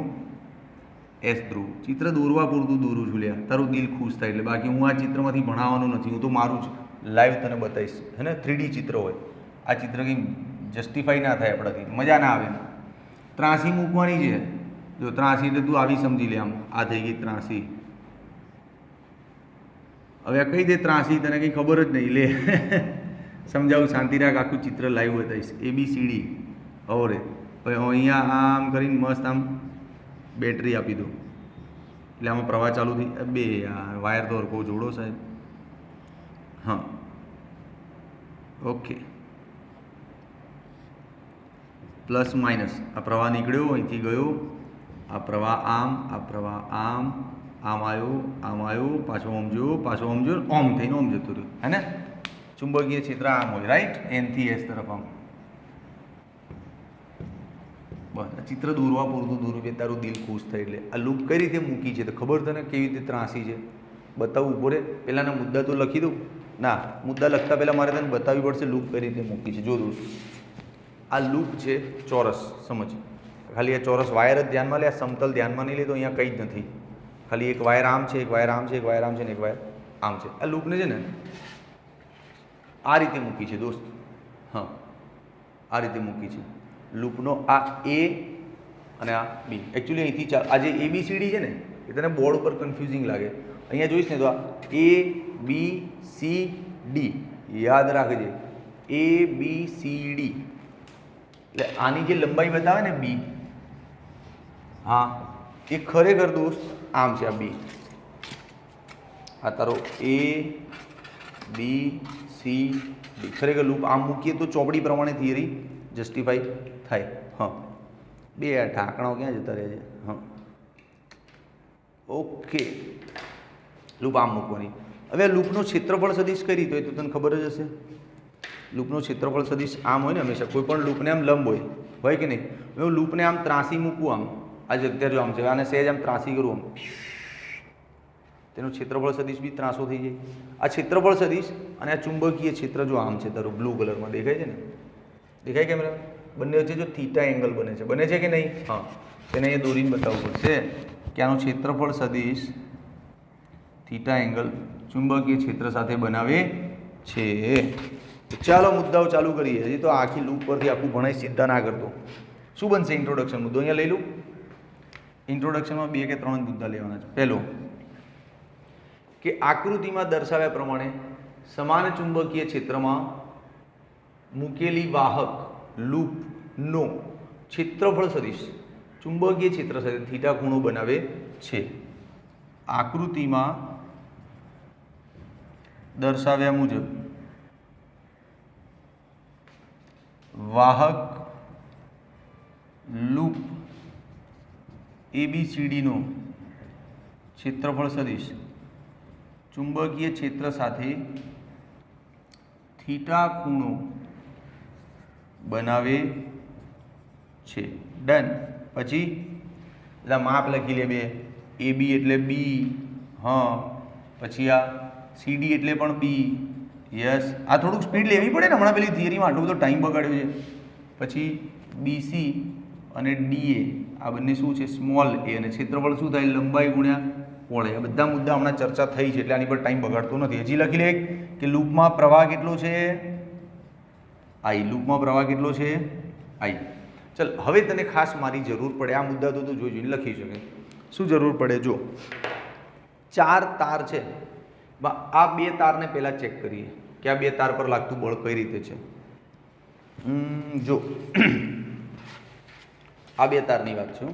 એસ ધ્રુવ. ચિત્ર દોરવા પૂરતું દોરું છું લ્યા, તારું દિલ ખુશ થાય એટલે. બાકી હું આ ચિત્રમાંથી ભણાવવાનું નથી, હું તો મારું જ લાઈવ તને બતાવીશ, હે ને? 3D ચિત્ર હોય. આ ચિત્ર કંઈ જસ્ટિફાઈ ના થાય આપણાથી, મજા ના આવે. ત્રાસી મૂકવાની છે. જો ત્રાસી એટલે તું આવી સમજી લે. આમ આ થઈ ગઈ ત્રાસી. હવે આ કહી દે ત્રાસી, તને કંઈ ખબર જ નહીં. લે સમજાવું, શાંતિ રાખ, આખું ચિત્ર લાઈવ બતાવીશ. ABCD. હવે અહીંયા આમ કરીને મસ્ત આમ બેટરી આપી દો એટલે આમાં પ્રવાહ ચાલુ થઈ. બે વાયર તો હરકો જોડો સાહેબ. હા, ઓકે. પ્લસ માઇનસ, આ પ્રવાહ નીકળ્યો, અહીંથી ગયો, આ પ્રવાહ આમ, આ પ્રવાહ આમ, આમ આવ્યો, પાછો આમ જોયો, પાછો આમ જોયો, ઓમ થઈને ઓમ જતો રહ્યો, હે ને? ચુંબકીય ક્ષેત્ર આમ હોય, રાઈટ, N થી S તરફ આમ. બસ ચિત્ર દોરવા પૂરતું દોરું કે તારું દિલ ખુશ થાય. એટલે આ લૂપ કઈ રીતે મૂકી છે તો ખબર તને કેવી રીતે ત્રાસી છે? બતાવું ઉભો રે, પહેલાંના મુદ્દા તો લખી દઉં. ના, મુદ્દા લખતા પહેલાં મારે તને બતાવવી પડશે લૂપ કઈ રીતે મૂકી છે. જો દોસ્ત, આ લૂપ છે ચોરસ, સમજ. ખાલી આ ચોરસ વાયર જ ધ્યાનમાં લે, આ સમતલ ધ્યાનમાં નહીં લે તો અહીંયા કંઈ જ નથી. ખાલી એક વાયર આમ છે, એક વાયર આમ છે, એક વાયર આમ છે ને એક વાયર આમ છે. આ લૂપને છે ને આ રીતે મૂકી છે દોસ્ત. હા, આ રીતે મૂકી છે લૂપનો. આ A અને આ B. એકચ્યુઅલી અહીંથી આ જે ABCD છે ને એ તને બોર્ડ ઉપર કન્ફ્યુઝિંગ લાગે. અહીંયા જોઈશ ને તો આ ABCD યાદ રાખજે, ABCD. એટલે આની જે લંબાઈ બતાવે ને B, હા, એ ખરેખર દોસ્ત આમ છે. આ B, આ તારો ABCD ખરેખર લૂપ આમ મૂકીએ તો ચોપડી પ્રમાણે થિયરી જસ્ટિફાઈ થાય. હા, બે આ ઢાંકણાઓ ક્યાં જતા રહે છે? હા, ઓકે, લૂપ આમ મૂકવાની. હવે આ લૂપનો ક્ષેત્રફળ સદિશ કઈ રીતે હોય તો તને ખબર જ હશે. લૂપનો ક્ષેત્રફળ સદિશ આમ હોય ને હંમેશા, કોઈ પણ લૂપને આમ લંબ હોય કે નહીં. હું લૂપને આમ ત્રાસી મૂકું આમ, આ જગ્યા જો આમ છે, આને સહેજ આમ ત્રાસી કરું આમ, તેનો ક્ષેત્રફળ સદિશ બી ત્રાસો થઈ જાય. આ ક્ષેત્રફળ સદિશ અને આ ચુંબકીય ક્ષેત્ર જો આમ છે તારું બ્લુ કલરમાં દેખાય છે ને, દેખાય કેમેરા? બંને વચ્ચે જો થીટા એંગલ બને છે કે નહીં? હા, તેને અહીંયા દોરીને બતાવવું પડશે કે આનો ક્ષેત્રફળ સદિશ થીટા એંગલ ચુંબકીય ક્ષેત્ર સાથે બનાવે છે. ચાલો મુદ્દાઓ ચાલુ કરીએ. હજી તો આખી લૂપ પરથી આખું ભણાઈ ચિંતા ના કરતો. શું બનશે ઇન્ટ્રોડક્શન મુદ્દો? અહીંયા લઈ લઉં. ઇન્ટ્રોડક્શનમાં 2 કે 3 મુદ્દા લેવાના છે. પહેલો કે આકૃતિમાં દર્શાવ્યા પ્રમાણે સમાન ચુંબકીય ક્ષેત્રમાં મૂકેલી વાહક લૂપનો ક્ષેત્રફળ સદિશ ચુંબકીય ક્ષેત્ર સાથે થીટા ખૂણો બનાવે છે. આકૃતિમાં દર્શાવ્યા મુજબ વાહક લૂપ ABCDનો ક્ષેત્રફળ સદિશ ચુંબકીય ક્ષેત્ર સાથે થીટા ખૂણો બનાવે છે. ડન. પછી એટલે માપ લખી લે બે. AB એટલે B, હા, પછી આ CD એટલે પણ B. યસ, આ થોડુંક સ્પીડ લેવી પડે ને, હમણાં પેલી થિયરીમાં આટલો બધો ટાઈમ બગાડ્યો છે. પછી BC અને DA આ બંને શું છે? Small a. અને ક્ષેત્રફળ શું થાય? લંબાઈ ગુણ્યા પહોળાઈ. આ બધા મુદ્દા હમણાં ચર્ચા થઈ છે એટલે આની પર ટાઈમ બગાડતો નથી. હજી લખી લે કે લૂપમાં પ્રવાહ કેટલો છે? I. લૂપમાં પ્રવાહ કેટલો છે? I. ચલ, હવે તને ખાસ મારી જરૂર પડે આ મુદ્દા તો તું જોઈને લખી શકે. શું જરૂર પડે? જો 4 તાર છે, આ 2 તારને પહેલાં ચેક કરીએ કે આ 2 તાર પર લાગતું બળ કઈ રીતે છે. જો આ 2 તારની વાત છે,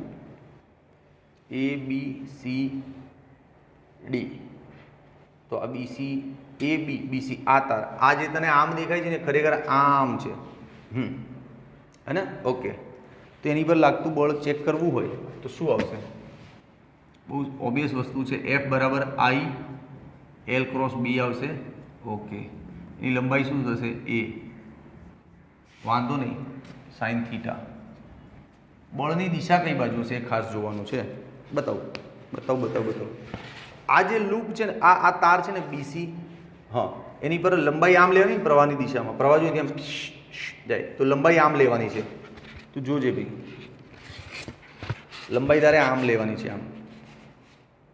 ABCD. તો આ BC આ તાર, આ જે તને આમ દેખાય છે ને ખરેખર આમ છે, હે ને? ઓકે, તો એની પર લાગતું બળ ચેક કરવું હોય તો શું આવશે? બહુ ઓબ્વિયસ વસ્તુ છે. F બરાબર I L ક્રોસ B આવશે. ઓકે, એની લંબાઈ શું થશે? A. વાંધો નહીં, સાઇન થીટા. બળની દિશા કઈ બાજુ છે એ ખાસ જોવાનું છે. બતાવું. આ જે લૂપ છે ને, આ તાર છે ને BC, હા, એની પર લંબાઈ આમ લેવાની પ્રવાહની દિશામાં. પ્રવાહ જો આમ જાય તો લંબાઈ આમ લેવાની છે. તું જોજે ભાઈ, લંબાઈ તારે આમ લેવાની છે. આમ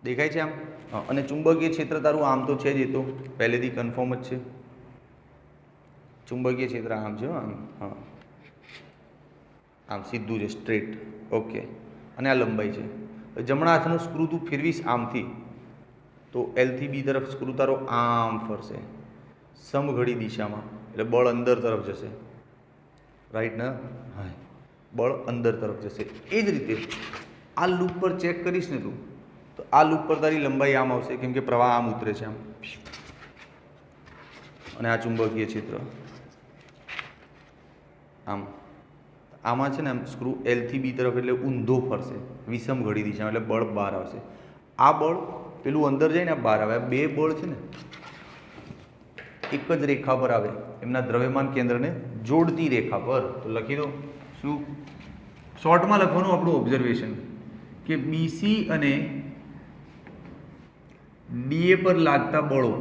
દેખાય છે આમ. હા, અને ચુંબકીય ક્ષેત્ર તારું આમ તો છે જ, એ તો પહેલેથી કન્ફર્મ જ છે. ચુંબકીય ક્ષેત્ર આમ છે, આમ, હા, આમ સીધું છે, સ્ટ્રેટ. ઓકે, અને આ લંબાઈ છે. જમણા હાથનું સ્ક્રૂ તું ફેરવીશ આમથી તો L થી B તરફ સ્ક્રૂ તારો આમ ફરશે સમઘડી દિશામાં, એટલે બળ અંદર તરફ જશે. રાઈટ ને? હા, બળ અંદર તરફ જશે. એ જ રીતે આ લૂપ પર ચેક કરીશ ને તું, તો આ લૂપ પર તારી લંબાઈ આમ આવશે કેમ કે પ્રવાહ આમ ઉતરે છે આમ. અને આ ચુંબકીય ક્ષેત્ર આમ, આમાં છે ને આમ સ્ક્રૂ L થી B તરફ એટલે ઊંધો ફરશે વિષમ ઘડી દિશામાં, એટલે બળ બહાર આવશે. આ બળ પેલું અંદર જાય ને બહાર આવે. 2 બળ છે ને, એક જ રેખા પર આવે, એમના દ્રવ્યમાન કેન્દ્રને જોડતી રેખા પર. તો લખી દો શું શોર્ટમાં લખવાનું આપણું ઓબ્ઝર્વેશન કે બીસી અને ડીએ પર લાગતા બળો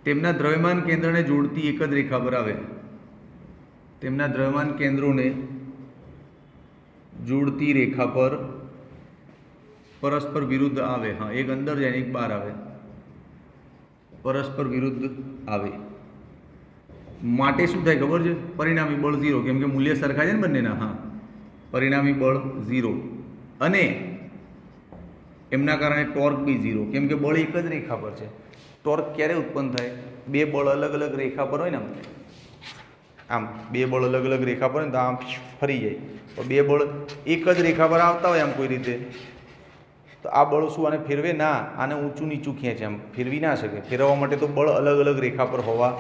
તેમના દ્રવ્યમાન કેન્દ્રને જોડતી એક જ રેખા પર આવે, તેમના દ્રવ્યમાન કેન્દ્રોને જોડતી રેખા પર પરસ્પર વિરુદ્ધ આવે. હા, એક અંદર જાય એક બહાર આવે, પરસ્પર વિરુદ્ધ આવે માટે શું થાય ખબર છે? પરિણામી બળ 0, કેમ કે મૂલ્ય સરખા છે ને બંનેના. હા, પરિણામી બળ 0 અને એમના કારણે ટોર્ક બી 0, કેમ કે બળ એક જ રેખા પર છે. ટોર્ક ક્યારે ઉત્પન્ન થાય? બે બળ અલગ અલગ રેખા પર હોય ને, આમ બે બળ અલગ અલગ રેખા પર હોય ને તો આમ ફરી જાય. તો બે બળ એક જ રેખા પર આવતા હોય આમ કોઈ રીતે, તો આ બળ શું આને ફેરવે ના, આને ઊંચું નીચું ખેંચે, આમ ફેરવી ના શકે. ફેરવવા માટે તો બળ અલગ અલગ રેખા પર હોવા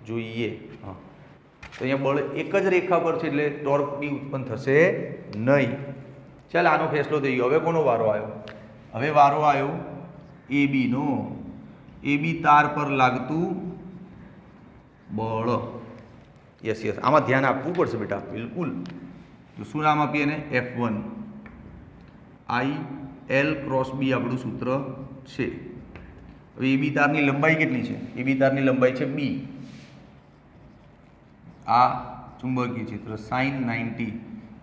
જોઈએ. હા, તો અહીંયા બળ એક જ રેખા પર છે એટલે ટોર્ક બી ઉત્પન્ન થશે નહીં. ચાલ, આનો ફેસલો થઈ ગયો. હવે કોનો વારો આવ્યો? હવે વારો આવ્યો એ બીનો. એ બી તાર પર લાગતું બળ. યસ યસ, આમાં ધ્યાન આપવું પડશે બેટા, બિલકુલ. તો શું નામ આપીએ એને? F1 IL ક્રોસ બી આપણું સૂત્ર છે. હવે એ બી તારની લંબાઈ કેટલી છે? એ બી તારની લંબાઈ છે બી. આ ચુંબકીય ક્ષેત્ર sin 90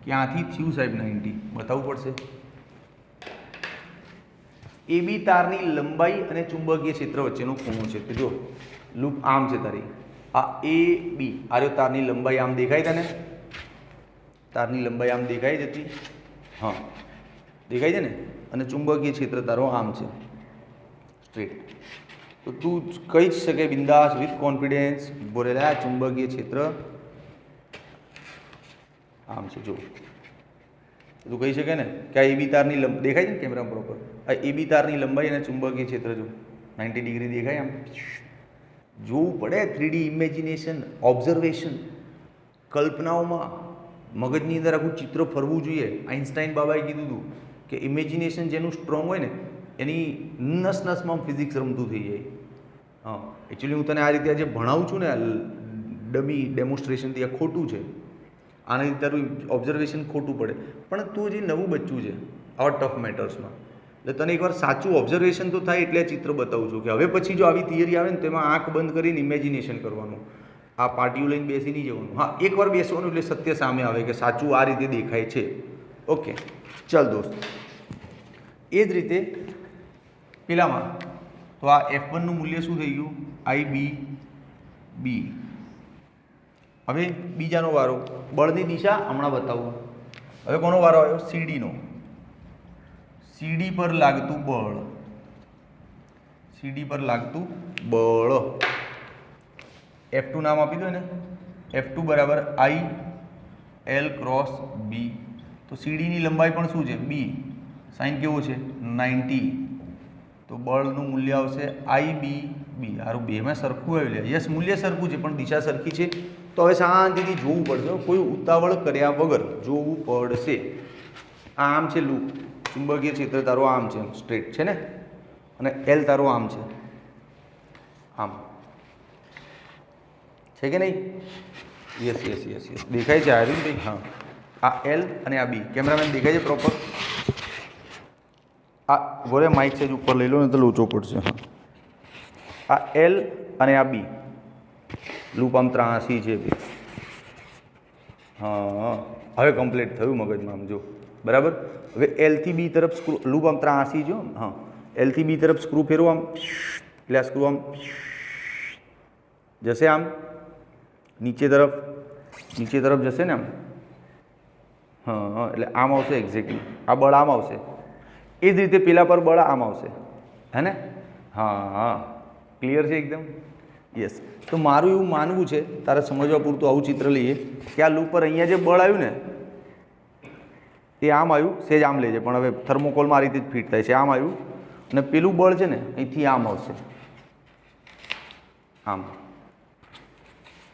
ક્યાંથી થયું સાહેબ? 90 બતાવવું પડશે. એ બી તારની લંબાઈ અને ચુંબકીય ક્ષેત્ર વચ્ચેનો ખૂણો છે. તો જો લૂપ આમ છે તારી, આ એ બી, આ જો તારની લંબાઈ આમ દેખાય તને? તારની લંબાઈ આમ દેખાય જતી? હા, દેખાય છે ને? અને ચુંબકીય ક્ષેત્ર તારો આમ છે, સ્ટ્રેટ. તો તું કહી જ શકે બિંદાસ વિથ કોન્ફિડન્સ, બોલેલા ચુંબકીય ક્ષેત્ર આમ છે. જો તું કહી શકે ને કે આ એ બી તારની દેખાય છે ને કેમેરા પ્રોપર? આ એ બી તારની લંબાઈ અને ચુંબકીય ક્ષેત્ર જો 90 ડિગ્રી દેખાય આમ. જોવું પડે, 3D ઇમેજિનેશન, ઓબ્ઝર્વેશન, કલ્પનાઓમાં મગજની અંદર આખું ચિત્ર ફરવું જોઈએ. આઇન્સ્ટાઈન બાબાએ કીધું હતું કે ઇમેજિનેશન જેનું સ્ટ્રોંગ હોય ને એની નસ નસમાં ફિઝિક્સ રમતું થઈ જાય. હા, એકચ્યુઅલી હું તને આ રીતે આજે ભણાવું છું ને, ડમી ડેમોન્સ્ટ્રેશનથી, આ ખોટું છે. આના રીતે તારું ઓબ્ઝર્વેશન ખોટું પડે. પણ તું જે નવું બચ્ચું છે આવા ટફ મેટર્સમાં, એટલે તને એકવાર સાચું ઓબ્ઝર્વેશન તો થાય એટલે ચિત્ર બતાવું છું કે હવે પછી જો આવી થિયરી આવે ને તો એમાં આંખ બંધ કરીને ઇમેજિનેશન કરવાનું. આ પાટિયું લઈને બેસી નહીં જવાનું. હા, એકવાર બેસવાનું એટલે સત્ય સામે આવે કે સાચું આ રીતે દેખાય છે. ઓકે, ચાલ દોસ્ત. એ જ રીતે પેલામાં તો આ F1નું મૂલ્ય શું થઈ ગયું? IB. હવે બીજાનો વારો, બળની દિશા હમણાં બતાવું. હવે કોનો વારો આવ્યો? CD નો. CD પર લાગતું બળ, CD પર લાગતું બળ. F2 નામ આપી દો ને, F2 બરાબર IL ક્રોસ B. તો CDની લંબાઈ પણ શું છે? B. સાઇન કેવો છે? 90. તો બળનું મૂલ્ય આવશે IB. સારું, બેમાં સરખું આવ્યું લે. યસ, મૂલ્ય સરખું છે પણ દિશા સરખી છે. તો હવે શાંતિથી જોવું પડશે, કોઈ ઉતાવળ કર્યા વગર જોવું પડશે. આમ છે લૂપ, ચુંબકીય ક્ષેત્ર તારો આમ છે, સ્ટ્રેટ છે ને, અને L તારો આમ છે, આમ છે કે નહીં? યસ યસ યસ યસ, દેખાય છે આ રીતે? હા, આ L અને આ B. કેમેરામેન દેખાય છે પ્રોપર? આ બોલે માઇક સેજ ઉપર લઈ લો ને તો લોચો પડશે. હા, આ L અને આ B લૂપ આમ 83 છે. હા, હવે કમ્પ્લીટ થયું મગજમાં, આમ જો બરાબર. હવે L થી B તરફ સ્ક્રૂ, લૂપ આમ 83 જો. હા, L થી B તરફ સ્ક્રૂ ફેરવો આમ, એટલે આ સ્ક્રૂ આમ જશે, આમ નીચે તરફ જશે ને આમ. હા, એટલે આમ આવશે એક્ઝેક્ટલી. આ બળ આમ આવશે. એ જ રીતે પેલા પર બળ આમ આવશે, હે ને? હા, ક્લિયર છે એકદમ? યસ. તો મારું એવું માનવું છે, તારે સમજવા પૂરતું આવું ચિત્ર લઈએ કે આ લૂપ પર અહીંયા જે બળ આવ્યું ને તે આમ આવ્યું, સેજ આમ લેજે, પણ હવે થર્મોકોલમાં આ રીતે જ ફિટ થાય છે. આમ આવ્યું અને પેલું બળ છે ને અહીંથી આમ આવશે, આમ.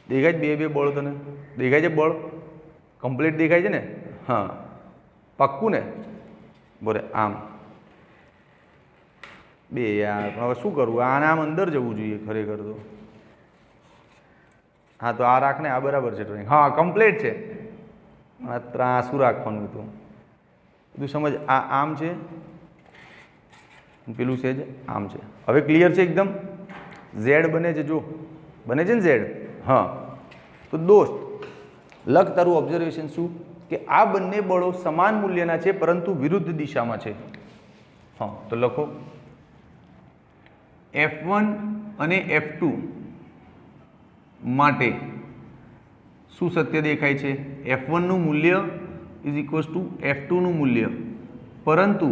દેખાય છે બે બળ? તને દેખાય છે બળ? કમ્પ્લીટ દેખાય છે ને? હા, પાક્કું ને? બોલે આમ. 2 યાર, પણ હવે શું કરવું? આને આમ અંદર જવું જોઈએ ખરેખર તો. હા તો આ રાખ ને, આ બરાબર છે ડ્રોઈંગ. હા કમ્પ્લીટ છે. આ ત્રાસું રાખવાનું હતું. બધું સમજ. આ આમ છે, પેલું છે જ આમ છે. હવે ક્લિયર છે એકદમ? ઝેડ બને છે, જો બને છે ને ઝેડ. હા તો દોસ્ત લખ તારું ઓબ્ઝર્વેશન શું કે આ બંને બળો સમાન મૂલ્યના છે પરંતુ વિરુદ્ધ દિશામાં છે. હા તો લખો F1 અને F2 માટે શું સત્ય દેખાય છે? F1 નું મૂલ્ય ઇઝ ઇક્વલ્સ ટુ F2 નું મૂલ્ય, પરંતુ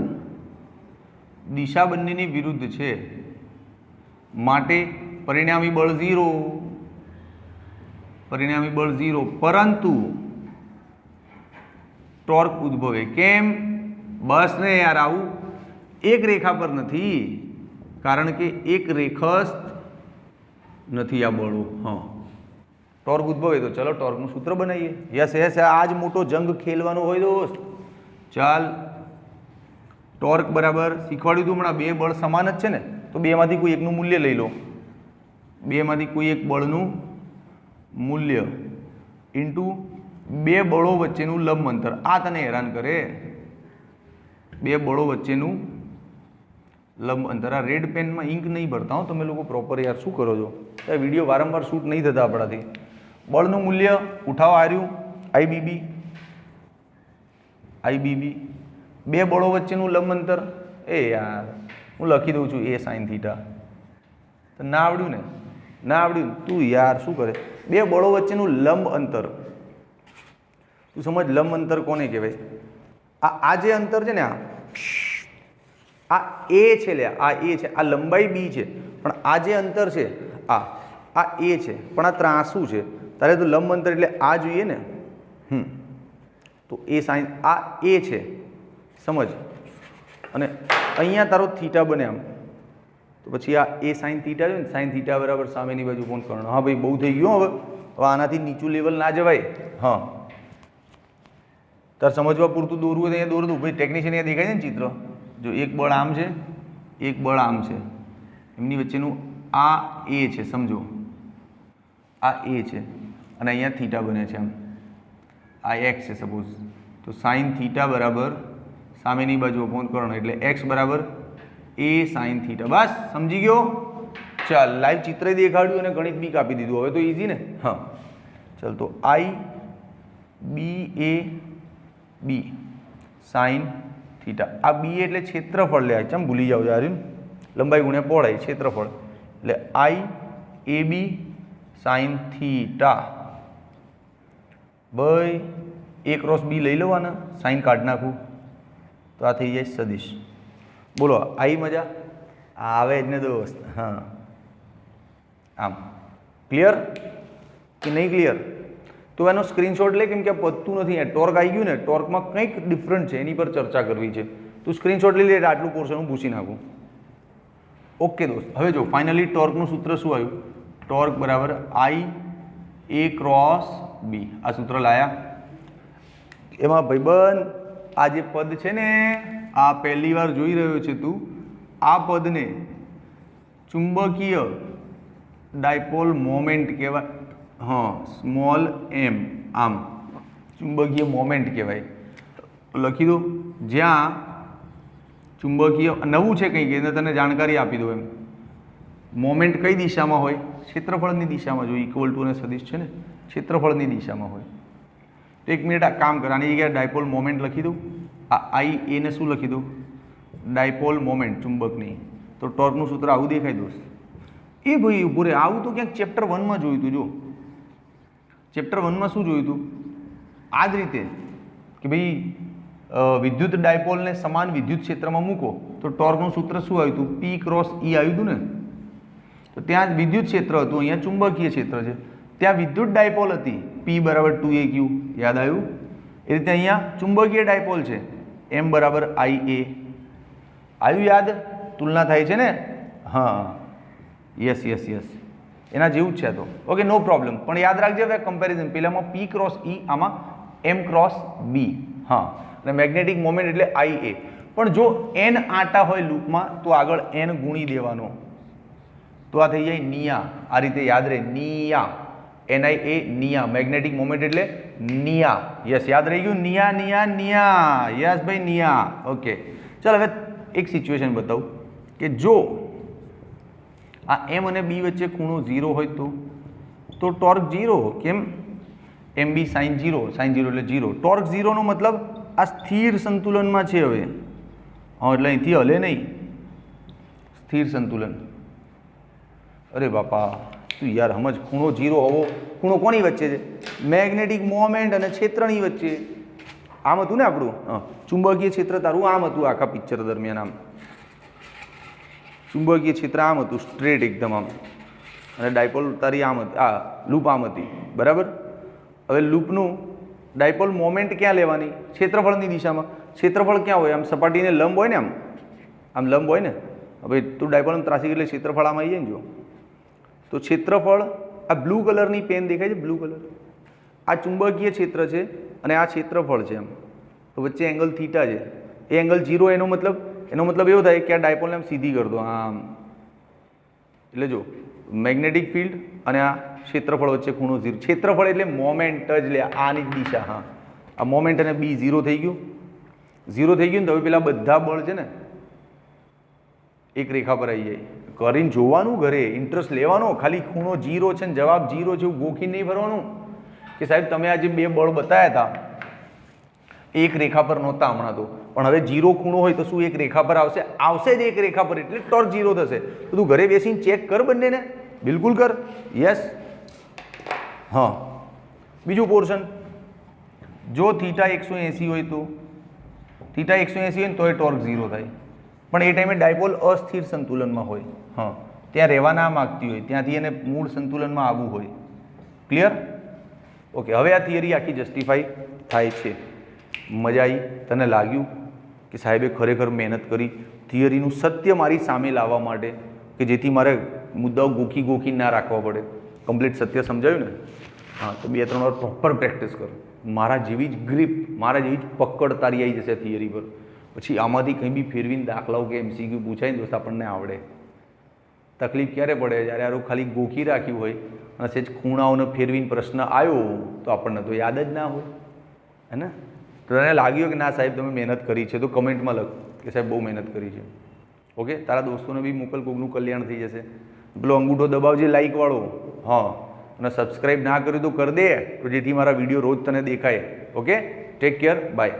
દિશા બંનેની વિરુદ્ધ છે માટે પરિણામી બળ 0. પરિણામી બળ 0, પરંતુ ટોર્ક ઉદ્ભવે. કેમ? બસ ને યાર, આવું એક રેખા પર નથી, કારણ કે એક રેખસ્થ નથી આ બળો. હા ટોર્ક ઉદ્ભવે તો ચલો ટોર્કનું સૂત્ર બનાવીએ. યસ યસ, આજ મોટો જંગ ખેલવાનો હોય દોસ્ત. ચાલ, ટોર્ક બરાબર શીખવાડ્યું હતું હમણાં. 2 બળ સમાન જ છે ને, તો 2 માંથી કોઈ એકનું મૂલ્ય લઈ લો. 2 માંથી કોઈ એક બળનું મૂલ્ય ઇન્ટુ 2 બળો વચ્ચેનું લંબ અંતર. આ તને હેરાન કરે, 2 બળો વચ્ચેનું લંબ અંતર. આ રેડ પેનમાં ઇંક નહીં ભરતા હો તમે લોકો પ્રોપર. યાર શું કરો છો? આ વિડીયો વારંવાર શૂટ નહીં થતા આપણાથી. બળનું મૂલ્ય ઉઠાવો આર્યું આઈબીબી. આઈબીબી 2 બળો વચ્ચેનું લંબ અંતર. એ યાર હું લખી દઉં છું A sin θ. તો ના આવડ્યું ને? ના આવડ્યું તું યાર શું કરે? 2 બળો વચ્ચેનું લંબ અંતર. તું સમજ, લંબ અંતર કોને કહેવાય? આ જે અંતર છે ને, આ A છે લે, આ A છે, આ લંબાઈ B છે, પણ આ જે અંતર છે આ A છે, પણ આ ત્રાસું છે. તારે તો લંબ અંતર એટલે આ જોઈએ ને. તો A sin, આ A છે સમજ, અને અહીંયા તારો થીટા બને આમ, તો પછી આ A sin θ છે ને, sin θ બરાબર સામેની બાજુ કોણ કર્ણ. હા ભાઈ બહુ થઈ ગયું. હવે આનાથી નીચું લેવલ ના જવાય. હા તાર સમજવા પૂરતું દોરવું હોય તો અહીંયા દોર દઉં. ભાઈ ટેકનિશિયન અહીંયા દેખાય છે ને ચિત્ર? જો એક બળ આમ છે, એક બળ આમ છે, એમની વચ્ચેનું આ A છે, સમજો આ A છે, અને અહીંયા થીટા બને છે આમ, આ x છે સપોઝ. તો sin θ બરાબર સામેની બાજુ અપોન કર્ણ, એટલે x બરાબર A sin θ. બસ સમજી ગયો? ચાલ, લાઈવ ચિત્ર દેખાડ્યું અને ગણિત બી કાપી દીધું. હવે તો ઇઝી ને? હા ચાલ, તો I B A B sin θ. આ B એટલે ક્ષેત્રફળ લે. ચમ ભૂલી જાવ યાર, લંબાઈ ગુણ્યા પહોળાઈ, ક્ષેત્રફળ. એટલે I A B sin θ. ભાઈ A ક્રોસ B લઈ લેવાના, સાઈન કાઢી નાખું તો આ થઈ જાય સદિશ. બોલો આવી મજા આવે જ ને દોસ્ત? હા આમ ક્લિયર કે નહીં ક્લિયર? તો એનો સ્ક્રીનશોટ લે, કેમ કે આ પતતું નથી. ટોર્ક આવી ગયું ને, ટોર્કમાં કંઈક ડિફરન્ટ છે, એની પર ચર્ચા કરવી છે. તું સ્ક્રીનશોટ લઈ લે એટલે આટલું પોર્શન હું પૂછી નાખું. ઓકે દોસ્ત, હવે જો ફાઇનલી ટોર્કનું સૂત્ર શું આવ્યું? ટોર્ક બરાબર I A ક્રોસ B. આ સૂત્ર લાયા. એમાં ભાઈબંધ આ જે પદ છે ને, આ પહેલી વાર જોઈ રહ્યો છે તું. આ પદને ચુંબકીય ડાયપોલ મોમેન્ટ કહેવાય. હા સ્મોલ m. આમ ચુંબકીય મોમેન્ટ કહેવાય. લખી દો. જ્યાં ચુંબકીય નવું છે કંઈક, એને તને જાણકારી આપી દો. એમ મોમેન્ટ કઈ દિશામાં હોય? ક્ષેત્રફળની દિશામાં. જો ઇક્વલ ટુ અને સદિશ છે ને, ક્ષેત્રફળની દિશામાં હોય. તો 1 મિનિટ આ કામ કર, આની જગ્યાએ ડાયપોલ મોમેન્ટ લખી દઉં. આ I A ને શું લખી દઉં? ડાયપોલ મોમેન્ટ ચુંબકની. તો ટોર્કનું સૂત્ર આવું દેખાય દોસ્ત. એ ભાઈ ઉભું રે, આવું તો ક્યાંક ચેપ્ટર 1માં જોયું હતું. જો ચેપ્ટર 1માં શું જોયું હતું? આ જ રીતે કે ભાઈ વિદ્યુત ડાયપોલને સમાન વિદ્યુત ક્ષેત્રમાં મૂકો તો ટોર્કનું સૂત્ર શું આવ્યું હતું? P ક્રોસ E આવ્યું હતું ને. તો ત્યાં વિદ્યુત ક્ષેત્ર હતું, અહીંયા ચુંબકીય ક્ષેત્ર છે. ત્યાં વિદ્યુત ડાયપોલ હતી, P બરાબર 2AQ. યાદ આવ્યું? એ રીતે અહીંયા ચુંબકીય ડાયપોલ છે, M બરાબર IA. આવ્યું યાદ? તુલના થાય છે ને? હા યસ યસ યસ, એના જેવું જ છે. તો ઓકે નો પ્રોબ્લેમ. પણ યાદ રાખજે હવે કમ્પેરિઝન, પેલામાં P ક્રોસ E, આમાં M ક્રોસ B. હા, અને મેગ્નેટિક મોમેન્ટ એટલે IA. પણ જો n આટા હોય લૂપમાં તો આગળ n ગુણી દેવાનો, તો આ થઈ જાય નિયા. આ રીતે યાદ રહે, Nia, NIA Nia, magnetic moment એટલે નિયા. યસ, યાદ રહી ગયું, નિયા નિયા નિયા. યસ ભાઈ, નિયા. ઓકે, ચાલ હવે એક સિચ્યુએશન બતાવું કે જો આ m અને b વચ્ચે ખૂણો 0 હોય તો ટોર્ક 0. કેમ? MB sin 0, sin 0 એટલે 0. ટોર્ક 0 નો મતલબ આ સ્થિર સંતુલનમાં છે. હવે હા, એટલે અહીંથી હલે નહીં, સ્થિર સંતુલન. અરે બાપા તું યાર સમજ, ખૂણો 0 હોવો, ખૂણો કોની વચ્ચે છે? મેગ્નેટિક મોમેન્ટ અને ક્ષેત્રની વચ્ચે. આમ હતું ને આપણું, હા, ચુંબકીય ક્ષેત્ર તારું આમ હતું આખા પિક્ચર દરમિયાન. આમ ચુંબકીય ક્ષેત્ર આમ હતું, સ્ટ્રેટ એકદમ આમ, અને ડાયપોલ તારી આમ હતી, આ લૂપ આમ હતી, બરાબર. હવે લૂપનું ડાયપોલ મોમેન્ટ ક્યાં લેવાની? ક્ષેત્રફળની દિશામાં. ક્ષેત્રફળ ક્યાં હોય? આમ સપાટીને લંબ હોય ને, આમ લંબ હોય ને. હવે તું ડાયપોલ ત્રાસી એટલે ક્ષેત્રફળ આમાં આવી જાય ને. જો તો ક્ષેત્રફળ, આ બ્લુ કલરની પેન દેખાય છે, બ્લુ કલર, આ ચુંબકીય ક્ષેત્ર છે અને આ ક્ષેત્રફળ છે. આમ તો વચ્ચે એંગલ થીટા છે, એ એંગલ 0. એનો મતલબ એવો થાય કે આ ડાયપોલને આમ સીધી કરી દો આમ. એટલે જો મેગ્નેટિક ફિલ્ડ અને આ ક્ષેત્રફળ વચ્ચે ખૂણો 0. ક્ષેત્રફળ એટલે મોમેન્ટ જ લે, આની જ દિશા. હા, આ મોમેન્ટ અને B 0 થઈ ગયું. 0 થઈ ગયું ને તો હવે પેલા બધા બળ છે ને એક રેખા પર આવી જાય. કરીને જોવાનું, ઘરે ઇન્ટરેસ્ટ લેવાનો. ખાલી ખૂણો 0 છે ને જવાબ 0 છે એવું ગોખી નહીં ભરવાનું કે સાહેબ તમે આજે 2 બળ બતાવ્યા હતા, એક રેખા પર નહોતા હમણાં તો, પણ હવે 0 ખૂણો હોય તો શું એક રેખા પર આવશે? આવશે જ એક રેખા પર, એટલે ટોર્ક 0 થશે. તો તું ઘરે બેસીને ચેક કર બંનેને, બિલકુલ કર. યસ. હા, બીજું પોર્શન, જો થીટા 180 હોય તો, થીટા 180 હોય ને તો એ ટોર્ક 0 થાય. પણ એ ટાઈમે ડાયપોલ અસ્થિર સંતુલનમાં હોય. હા, ત્યાં રહેવા ના માગતી હોય, ત્યાંથી એને મૂળ સંતુલનમાં આવવું હોય. ક્લિયર? ઓકે, હવે આ થિયરી આખી જસ્ટિફાઈ થાય છે. મજા આવી? તને લાગ્યું કે સાહેબે ખરેખર મહેનત કરી થિયરીનું સત્ય મારી સામે લાવવા માટે, કે જેથી મારે મુદ્દાઓ ગોખી ના રાખવા પડે? કમ્પ્લીટ સત્ય સમજાયું ને? હા, તો 2-3 વાર પ્રોપર પ્રેક્ટિસ કરો. મારા જેવી જ ગ્રીપ, મારા જેવી જ પકડ તારી આવી જશે થિયરી પર. પછી આમાંથી કંઈ બી ફેરવીને દાખલાઓ કે MCQ પૂછાય ને દોસ્ત આપણને આવડે. તકલીફ ક્યારે પડે? જ્યારે આરું ખાલી ગોખી રાખ્યું હોય અને સેજ ખૂણાઓને ફેરવીને પ્રશ્ન આવ્યો તો આપણને તો યાદ જ ના હોય, હે ને? તો તને લાગ્યું કે ના સાહેબ તમે મહેનત કરી છે તો કમેન્ટમાં લખ કે સાહેબ બહુ મહેનત કરી છે. ઓકે, તારા દોસ્તોને બી મોકલ, કોકનું કલ્યાણ થઈ જશે. પેલો અંગૂઠો દબાવજે લાઇકવાળો. હા, અને સબસ્ક્રાઈબ ના કર્યું તો કરી દે, તો જેથી મારા વિડીયો રોજ તને દેખાય. Okay, take care, by.